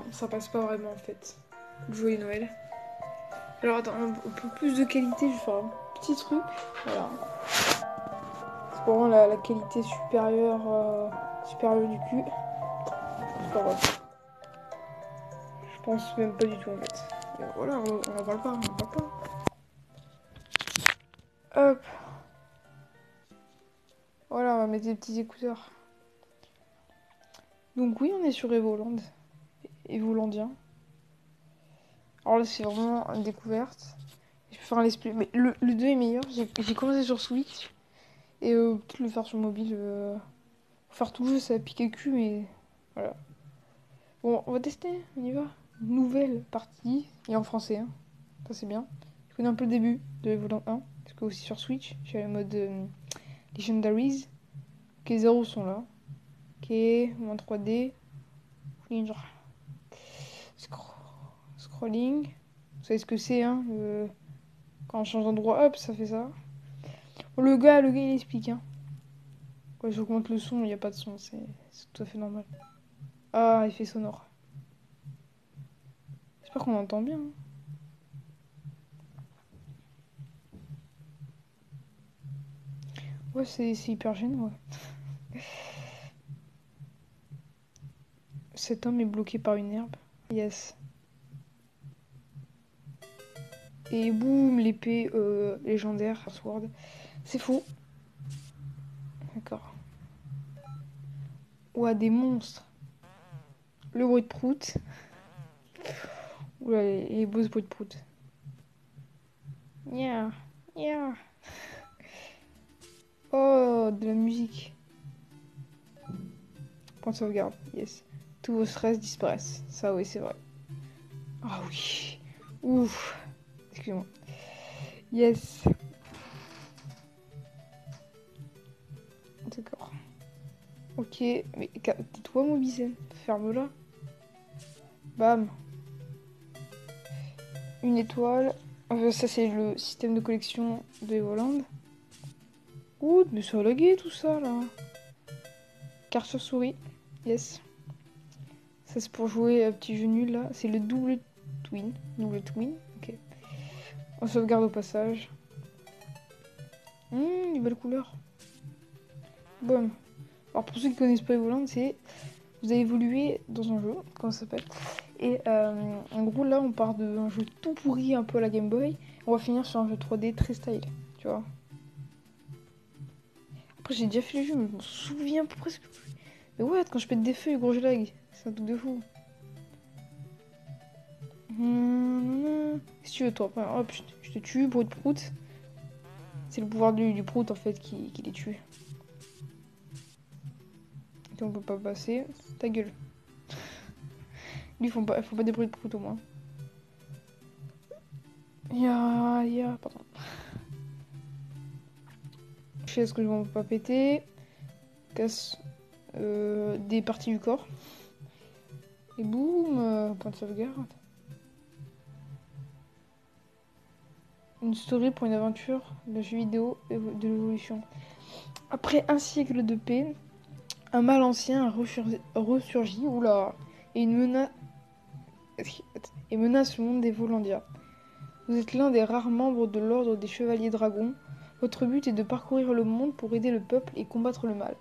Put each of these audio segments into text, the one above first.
Non, ça passe pas vraiment en fait. Joyeux Noël. Alors attends, un peu plus de qualité, je vais faire un petit truc. Voilà. C'est vraiment la qualité supérieure, supérieure du cul. C'est pas grave. Je pense même pas du tout en fait. Et voilà, on en parle pas, on en parle pas. Hop. Voilà, on va mettre des petits écouteurs. Donc oui, on est sur Evoland. Evolandien. Alors là, c'est vraiment une découverte. Je peux faire un let's play. Mais le 2 est meilleur. J'ai commencé sur Switch. Et peut-être le faire sur mobile. Faire tout le jeu, ça va piquer le cul, mais voilà. Bon, on va tester, on y va. Nouvelle partie. Et en français, hein. Ça c'est bien. Je connais un peu le début de Evoland 1. Parce que aussi sur Switch, j'ai le mode Legendaries. Ok, les zéros sont là. Ok, moins 3D. Ninja. Scrolling. Vous savez ce que c'est, hein. Quand on change d'endroit, hop, ça fait ça. Bon, le gars, il explique, hein. Quand j'augmente le son, il n'y a pas de son, c'est tout à fait normal. Ah, effet sonore. J'espère qu'on entend bien, hein. Ouais, c'est hyper gênant, ouais. Cet homme est bloqué par une herbe. Yes. Et boum, l'épée légendaire, Sword. C'est faux. D'accord. Ouah, des monstres. Le bruit de prout. Oula, les beaux bruits de prout. Yeah, yeah. Oh, de la musique. Point de sauvegarde, yes. Tous vos stress disparaissent. Ça, oui, c'est vrai. Ah oui. Ouf. Excuse-moi. Yes. D'accord. Ok, mais tais-toi, Mobicène. Ferme-la. Bam. Une étoile. Ça, c'est le système de collection de Evoland. Ouh, mais ça a lagué tout ça, là. Carte sur souris. Yes. Ça, c'est pour jouer à petit jeu nul, là. C'est le double twin. Double twin. Ok. On sauvegarde au passage. Des belles couleurs. Bon. Alors, pour ceux qui connaissent pas Evoland, c'est... Vous avez évolué dans un jeu. Comment ça s'appelle? Et en gros, là, on part d'un jeu tout pourri, un peu à la Game Boy. On va finir sur un jeu 3D très style. Tu vois? Après, j'ai déjà fait le jeu, mais je m'en souviens presque plus. Mais ouais, quand je pète des feuilles, gros, je lag. C'est un truc de fou. Si tu veux, toi, hop, je te tue, bruit de prout. C'est le pouvoir du prout, en fait, qui les tue. Et on peut pas passer. Ta gueule. Lui, faut pas des bruits de prout, au moins. Pardon. Je sais ce que je vais pas péter. Casse des parties du corps. Et boum, point de sauvegarde. Une story pour une aventure de jeu vidéo de l'évolution. Après un siècle de paix, un mal ancien a ressurgi, oula, et et menace le monde des Volandia. Vous êtes l'un des rares membres de l'ordre des Chevaliers Dragons. Votre but est de parcourir le monde pour aider le peuple et combattre le mal.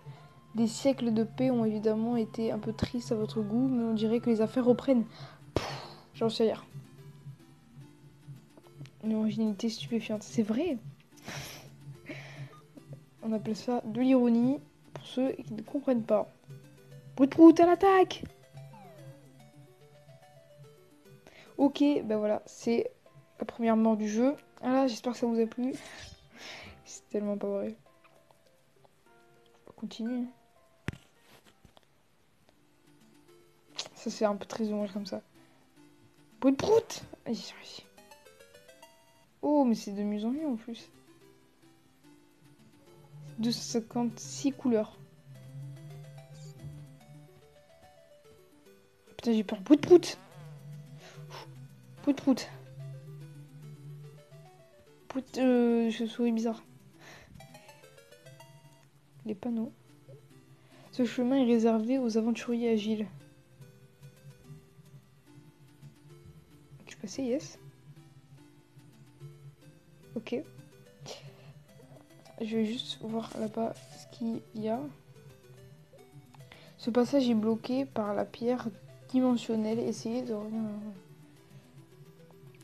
Des siècles de paix ont évidemment été un peu tristes à votre goût, mais on dirait que les affaires reprennent. J'en sais rien. Une originalité stupéfiante. C'est vrai. On appelle ça de l'ironie pour ceux qui ne comprennent pas. Brut prout à l'attaque! Ok, ben voilà, c'est la première mort du jeu. Ah là, j'espère que ça vous a plu. C'est tellement pas vrai. On continue. Ça, c'est un peu très dommage comme ça. Brut prout! Oh, mais c'est de mieux en mieux en plus. 256 couleurs. Putain, j'ai peur. Brut prout! Brut prout! Je souris bizarre. Les panneaux. Ce chemin est réservé aux aventuriers agiles. suis passé, yes. Ok. Je vais juste voir là-bas ce qu'il y a. Ce passage est bloqué par la pierre dimensionnelle. Essayez de revenir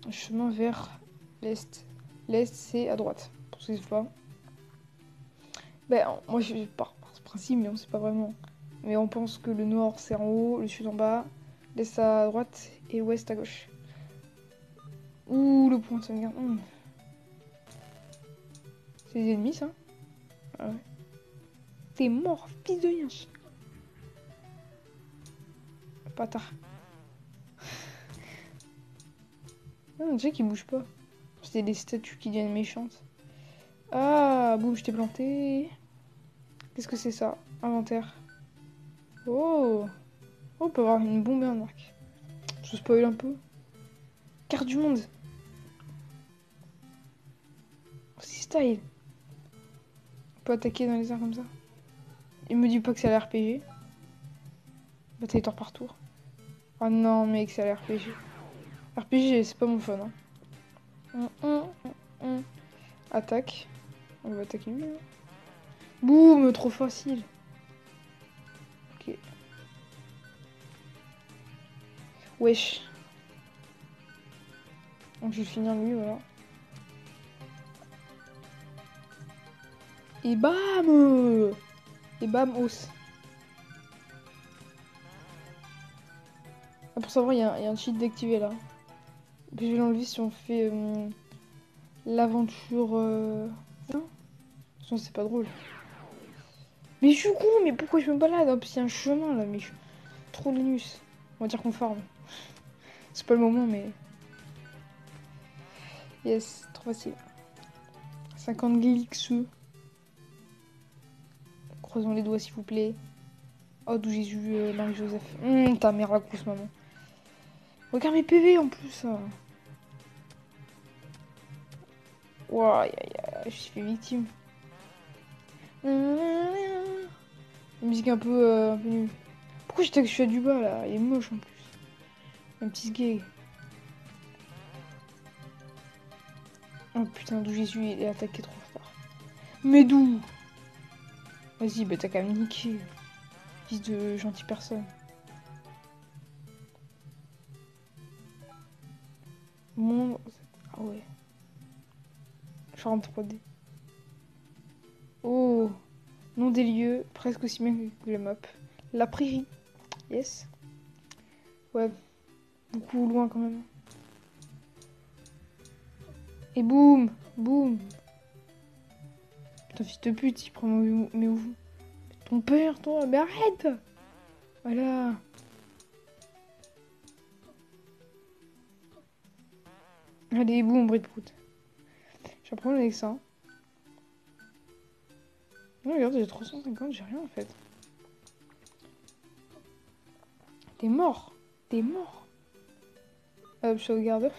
un chemin vers l'est. L'est, c'est à droite. Pour ceux qui savent pas. Ben, moi, je pars par ce principe, mais on sait pas vraiment. Mais on pense que le nord, c'est en haut, le sud en bas, l'est à droite et l'ouest à gauche. Ouh, le point de sauvegarde. C'est des ennemis, ça? Ah ouais. T'es mort, fils de rien. Bâtard. Ah, on dirait qu'ils bougent pas. C'était des statues qui deviennent méchantes. Ah, boum, je t'ai planté. Qu'est-ce que c'est ça? Inventaire. Oh. Oh, on peut avoir une bombe et un arc. Je spoil un peu. Carte du monde. Oh, c'est style. On peut attaquer dans les airs comme ça. Il me dit pas que c'est à l'RPG. Bataille tour par tour. Oh non, mec, c'est à l'RPG. RPG, c'est pas mon fun. Hein. Attaque. On va attaquer lui. Hein. Boum, trop facile. Ok. Wesh. Donc je vais finir lui, voilà. Et bam. Et bam, os. Ah, pour savoir, il y a un cheat d'activer là. Puis je vais l'enlever si on fait l'aventure... Non, sinon c'est pas drôle. Mais je suis con, mais pourquoi je me balade? En plus, il y a un chemin là, mais je suis trop lénus. On va dire qu'on farm. C'est pas le moment, mais... Yes, trop facile. 50 GXE. Croisons les doigts, s'il vous plaît. Oh, d'où Jésus, Marie-Joseph. Ta mère, la grosse maman. Regarde mes PV en plus. Ouah, je suis fait victime. Musique un peu nulle. Pourquoi je suis à du bas là? Il est moche en plus. Un petit gay. Oh putain, d'où Jésus il est attaqué trop fort. Mais d'où? Vas-y, bah t'as qu'à me niquer. Fils de gentille personne. Mon... Ah ouais. Charme 3D. Oh. Nom des lieux, presque aussi bien que la map. La prairie. Yes. Ouais. Beaucoup loin quand même. Et boum. Boum. Putain, fils de pute, il prend mais où? Ton père, toi. Mais arrête. Voilà. Allez, boum, bruit de prout. J'ai un problème avec ça. Non, regarde, j'ai 350, j'ai rien en fait. T'es mort. T'es mort. Hop, sauvegarde.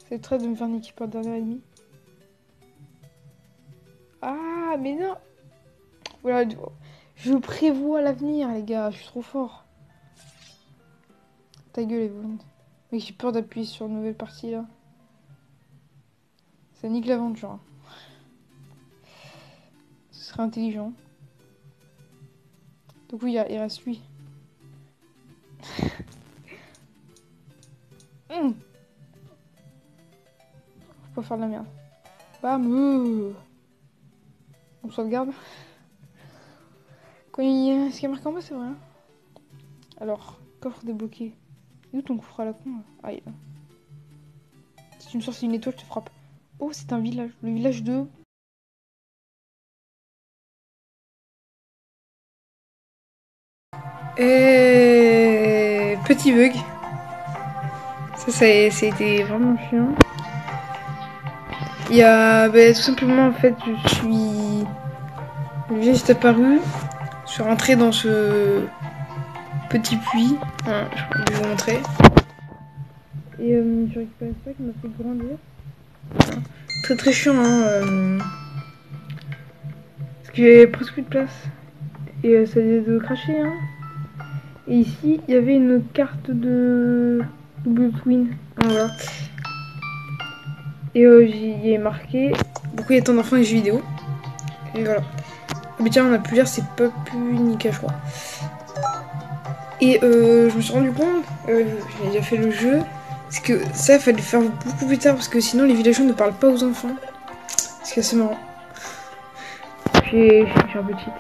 C'est très de me faire niquer par le dernier ennemi. Ah, mais non. Voilà, je prévois l'avenir, les gars. Je suis trop fort. Ta gueule est volante. Mais j'ai peur d'appuyer sur une nouvelle partie là. Ça nique l'aventure. Hein. Ce serait intelligent. Donc oui, il reste lui. Faut pas faire de la merde. Bam. On sauvegarde. Quand il y a... Ce qui est marqué en bas, c'est vrai. Hein. Alors, coffre débloqué. Où ton coffre à la con là? Ah, il est là. Si tu me sors une étoile, je te frappe. Oh, c'est un village. Le village de... Et... Petit bug. Ça a été vraiment chiant. Il y a... tout simplement, en fait, je suis... Le village est apparu. Je suis rentrée dans ce... petit puits. Voilà, je vais vous montrer. Et je récupère ça qui m'a fait grandir. Voilà. Très très chiant, hein. Parce qu'il y avait presque plus de place. Et ça a de cracher, hein. Et ici, il y avait une carte de... Double twin. Ah, voilà. Et j'y ai marqué pourquoi il y a tant d'enfants et jeux vidéo. Et voilà. Mais tiens, on a pu lire, c'est pas plus Nika, je crois. Et je me suis rendu compte, j'ai déjà fait le jeu, c'est que ça, il fallait le faire beaucoup plus tard parce que sinon les villageois ne parlent pas aux enfants. C'est assez marrant. J'ai un petit cheat.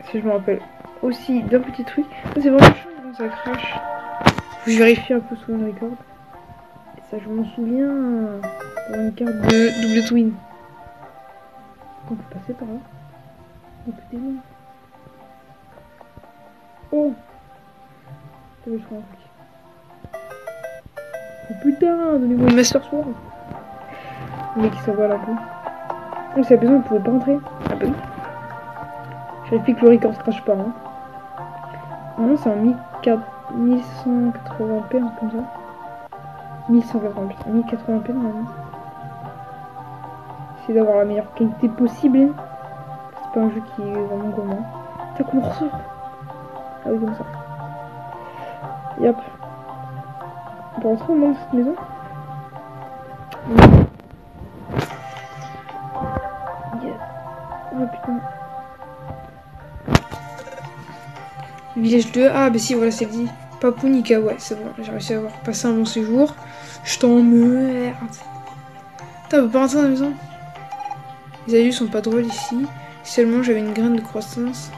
Ça, je me rappelle aussi d'un petit truc. Ça, c'est vraiment chiant quand ça crache. Faut que je vérifie un peu souvent le record. Et ça, je m'en souviens pour une carte de double twin. On peut passer par là. Écoutez-moi. Oh! Je crois. Oh putain, donnez-moi une Master Sword. Le mec qui s'en va là peu. Oh, c'est la maison, on pouvait pas rentrer. Ah bah oui. Je vérifie que le record se crache pas. Hein. Non, c'est un 1180p, un comme ça. 1180p. 1080p normalement. Essayer d'avoir la meilleure qualité possible. C'est pas un jeu qui est vraiment gourmand. T'as comment on ressort? Ah oui, comme ça. Yep. On peut rentrer au moins dans cette maison? Yes. Oh putain. Village 2. Ah bah si, voilà, c'est dit. Papou Nika, ouais, c'est bon. J'ai réussi à avoir passé un bon séjour. Je t'emmerde. Putain, on peut pas rentrer dans la maison. Les adultes sont pas drôles ici. Seulement j'avais une graine de croissance.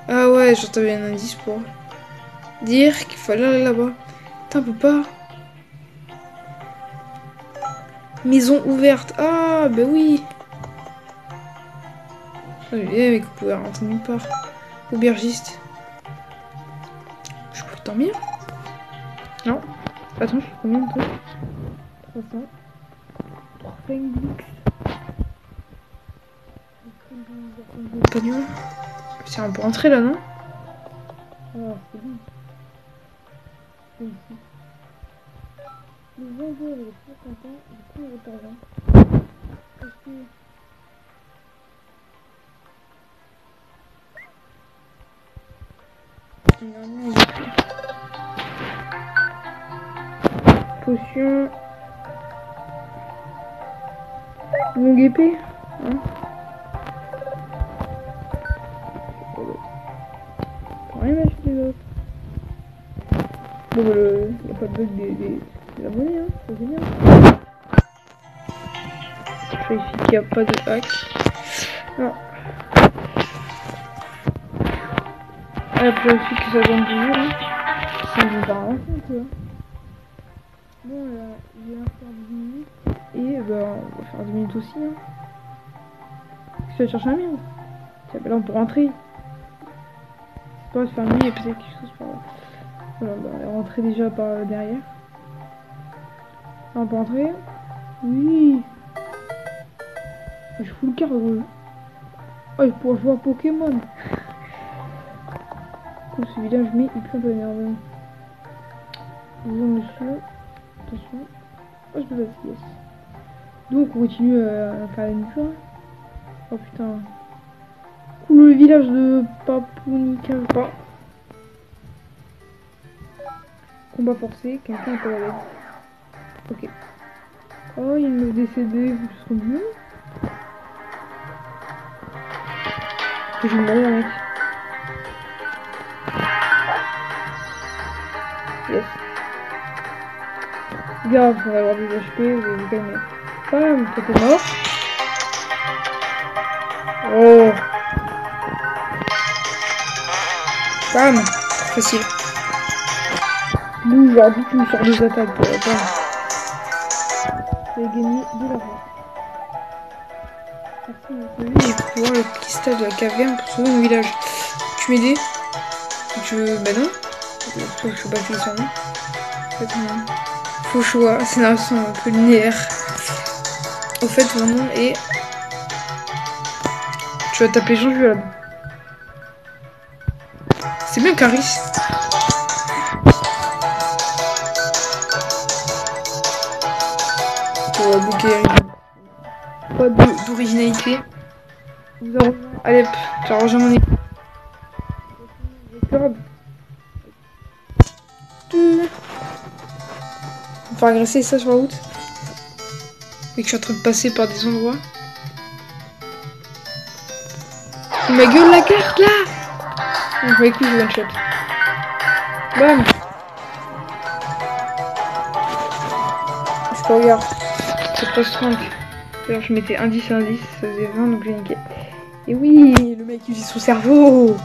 Ah ouais, genre t'avais un indice pour dire qu'il fallait aller là-bas. Putain, on peut pas. Maison ouverte. Ah bah oui. Ah, mais mec, on pouvait rentrer nulle part. Aubergiste. Je peux dormir? Non. Attends, je suis combien de trucs? 300. 300 Pagnon. C'est un peu rentrer là, non? Ah, c'est bon. C'est ici. Les gens jouent avec les contents, du coup, ils repartent. Parce que. Potion. Longue épée. Hein? Rien acheter les autres. Bon, bah, y a pas de bug des abonnés, hein, c'est génial. Je vérifie qu'il n'y a pas de hack. Non. Ah, je vérifie que ça donne toujours, hein. Ça me part un peu. Bon, là, je vais faire 10 minutes. Et bah, on va faire 10 minutes aussi, hein. Tu vas chercher un mien? Tiens, bah là, on peut rentrer. C'est pas se faire nuit et peut-être quelque chose par là. Voilà, bah, on va rentrer déjà par derrière. Là, on peut rentrer. Oui. Je fous le quart, gros. Oh, je pourrais jouer à Pokémon. Comme ce village, mais il pleut un peu énervé. Bonjour, monsieur. Attention. Oh, je peux passer, yes. Donc, on continue à faire la nuit. Oh putain. Cool, le village de Papounika, je crois. Combat forcé, quelqu'un est à la l'aide. Ok. Oh, il y a une meuf décédée, vous serez mieux. Je vais mourir, mec. Yes. Grave, on va avoir des HP, vous allez vous calmer. Bam, toi t'es mort. Oh. Bam. Facile. Nous, aujourd'hui, tu me sors des attaques. Bam. J'ai gagné de l'argent. Merci, j'ai pu voir le cristal de la caverne pour sauver mon village. Tu m'aider? Bah non. Faut que je batte sur moi. Faux choix, scénario un peu linéaire. Au fait, mon nom est. Tu vas t'appeler Jean Jules. C'est bien Caris. On va bouquer. Pas d'originalité. Allez, tu as rejoint mon équipe. faire agresser ça sur la route. Et que je suis en train de passer par des endroits. Ma gueule la carte là. On va écouter le one shot. Bam. Parce que regarde, c'est pas 30. Alors je mettais indice à indice, ça faisait 20 donc j'ai niqué. Et oui, le mec utilise son cerveau.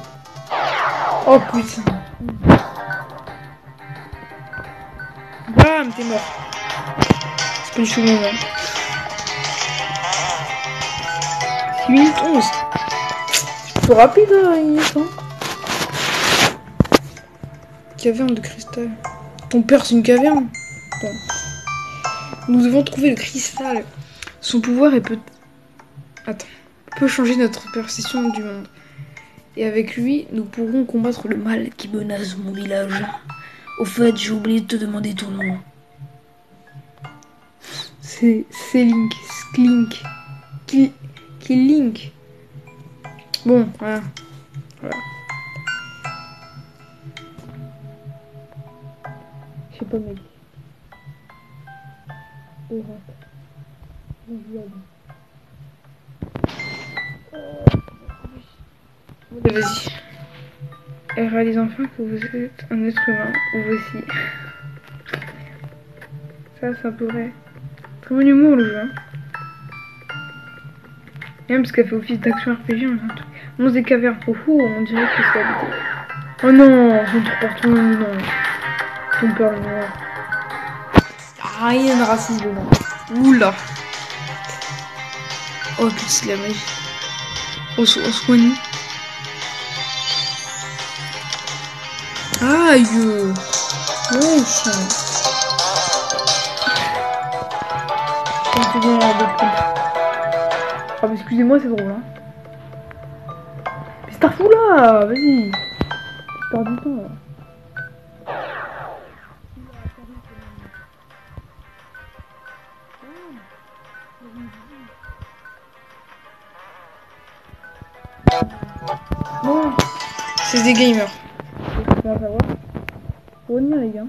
Oh putain. Bam, t'es mort. C'est pas du tout le moment. 6 minutes 11. C'est plutôt rapide, hein, Ignace, hein. Caverne de cristal. Ton père, c'est une caverne. Bon. Nous devons trouver le cristal. Son pouvoir peut changer notre perception du monde. Et avec lui, nous pourrons combattre le mal qui menace mon village. Au fait, j'ai oublié de te demander ton nom. C'est Link. Sklink. Link. Bon, voilà. Je sais pas, mec. Vas-y. Elle réalise enfin que vous êtes un être humain, vous aussi. Ça pourrait. Très bon humour le jeu. Hein. Même parce qu'elle fait office d'action RPG, on a un truc. Monstre des cavernes. Oh, on dirait que c'est habité. Oh non, on trouve partout. Non. Ton père le noir. Rien de raciste dedans. Oula. Oh putain, c'est de la magie. On se connaît. Aïe. Ouais, ça. Ah, mais excusez-moi, c'est drôle, hein. Mais c'est un fou là, vas-y. Je perds du temps là. Bon, c'est des gamers. Comment savoir? Faut revenir les gars.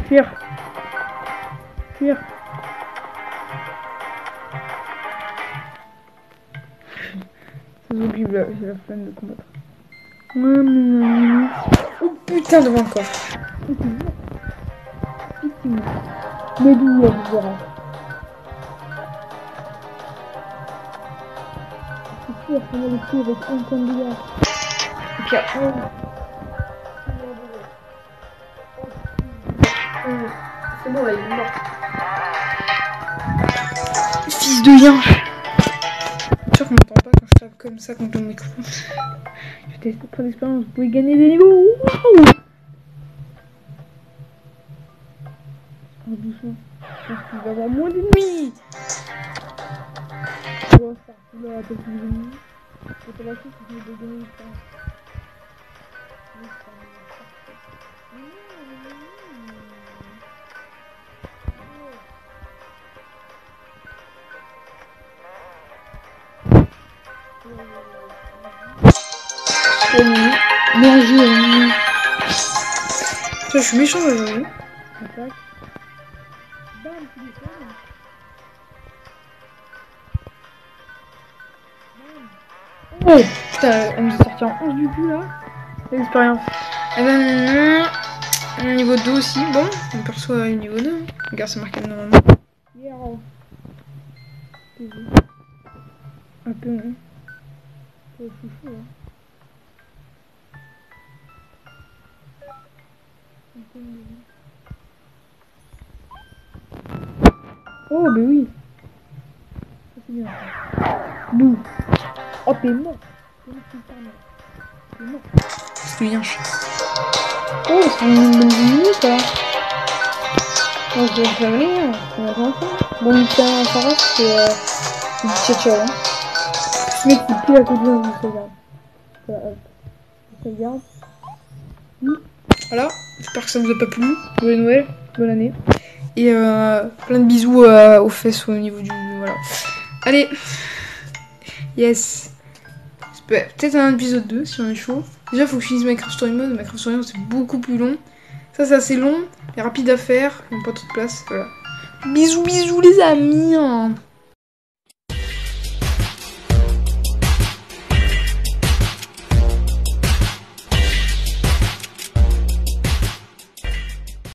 Fuir. C'est horrible, j'ai la flemme de combattre. Oh putain, devant le coffre. Mais d'où elle verra. C'est sûr, comment le coup avec un point de dégâts. Ok, c'est bon, là, il est mort. Fils de yinche. Je suis sûr qu'on m'entend pas quand je tape comme ça contre le micro. Je teste pas d'expérience, vous pouvez gagner des niveaux. Wow, doucement. Je pense qu'il va y avoir moins d'ennemis. On va faire tout là, quelques ennemis. C'est pas la chose, c'est de gagner l'expérience. Bien joué. Je suis méchant aujourd'hui. Oh putain, on nous est sorti en 11 du cul là. L'expérience. Niveau 2 aussi. Bon, on perçoit le niveau 2. Regarde, c'est marqué normalement. Un peu, hein. C'est chouchou là. Oh, bah oui. Ça c'est bien. Bouh. Oh, t'es mort. T'es mort. C'est bien. Oh, c'est une bonne minute là. Oh, je vais faire rien. On va voir ça. Bon, ça reste, c'est du tchatcha, hein. Ce mec, c'est plus à côté de sauvegarde. Voilà, hop. Sauvegarde. Voilà, j'espère que ça vous a pas plu. Joyeux Noël, bonne année. Et plein de bisous aux fesses au niveau du... Voilà. Allez. Yes. Peut-être un épisode 2 si on est chaud. Déjà, faut que je finisse Minecraft Story Mode. Minecraft Story Mode, c'est beaucoup plus long. Ça, c'est assez long, mais rapide à faire. Ils n'ont pas trop de place. Voilà. Bisous, bisous, les amis.